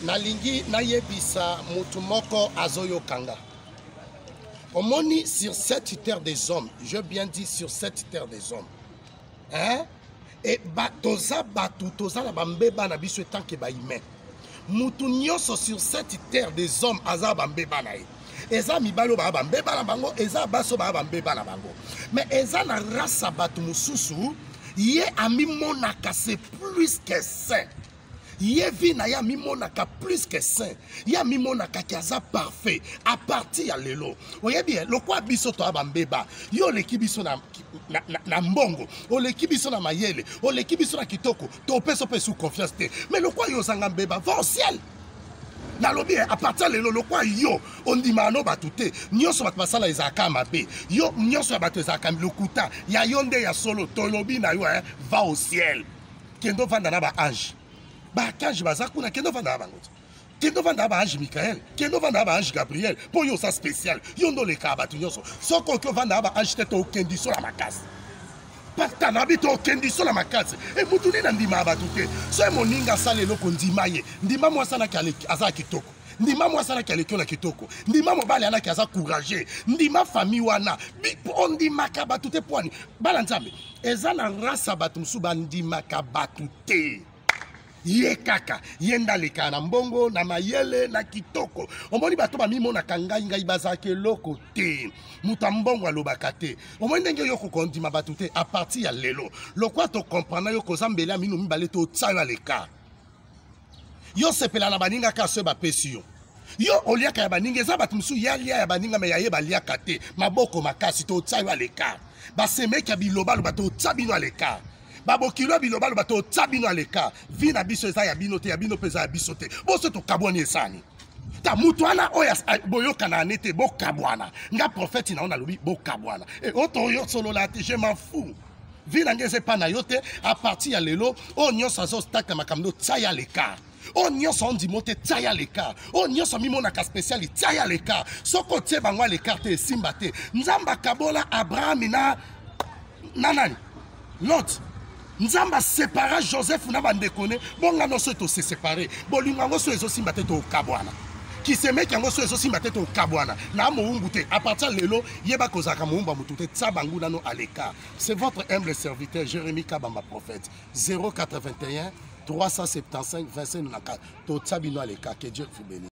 nalingi nayebisa mutu moko azoyo kanga. Omoni sur cette terre des hommes, je bien dit sur cette terre des hommes. Hein? Et toza batu toza la bambeba na biso tant que ba humain. Mutu nyonso sur cette terre des hommes aza bambeba na ye. Eza mibalo ba bambeba na bango, eza baso ba bambeba na bango. Mais eza na rasa batu mususu, ye ami monaka c'est plus que saint. Ye vina ya mimonaka plus que saint. Ya mimonaka kiaza parfait. À partir ya lelo. Oye bien, le quoi biso to abambeba. Yo le kibiso na mbongo. O le kibiso na mayele. O le kibiso na kitoko. To peso sous confiance te. Mais le quoi yo zangambeba va au ciel. Na lobi à partir lelo le quoi yo on dit mano batute. Nyonso bat basala ezaka mabe. Yo nyonso bat ezaka lokuta. Ya yonde ya solo to lobi na yo va au ciel. Kendo vanda na ba ange. Bah quand je vais à kuna kendo vanda bango kendo vanda ba ange Michael kendo vanda ba ange Gabriel pour yo ça spécial yo ndo le kaba tu nyonso soko ko vanda ba ange teto kendi so la makasi pata na bito kendi so la makasi e mutu ni ndima ba tuté so moninga sale loko ndima ye ndima mo sana kale aza kitoko ndima mo sana kale kyo na kitoko ndima mo bale ana kaza courageux ndima famille wana bipo ndima ka batute poani bala nzambe eza na rasa batu msuba ndima ka batute. Ye kaka yenda leka na mbongo na mayele na kitoko omoni bato ba mimo na kangai ngai bazake loko te muta mbongo alobaka te omoni ndenge yo kokondima bato te à partir ya lelo lokwa to comprendre yo kozambela mino mibale to tsala leka yo sepela na baninga ka se ba pesio yo oliaka ya baninga za bato msu ya lia ya baninga me ya ye baliaka te maboko makasi to tsala leka ba semeka biloba lo bato tsabino leka Babo kilo biloba bato tabino aleka vina biso eza ya bino te ya bino peza ya biso te boso to kabwani esani ta mutwana oya boyoka na nete bo kabwana nga prophète na ona lobi bo kabwana et oto yo solo la te je m'en fous vina ngeze pa na yote à partir ya lelo o nyonso azo staka makamdo tsaya leka o nyonso on dimote tsaya leka o nyonso mimona ka spécial tsaya leka soko tie bangwa le carte simba te nzamba kabola Abraham na nanani Lot Nzamba sépara Joseph na bandekone bonga no so to se séparer bolinga ngo so ezo simba te to kabwana ki se meki ngo so ezo simba te to kabwana na moungu te à partir lelo yeba kozaka moumba mutute tsabangu nano aleka. C'est votre humble serviteur Jérémie Kabamba prophète 081 375 25 94 to tsabino aleka. Que Dieu vous bénisse.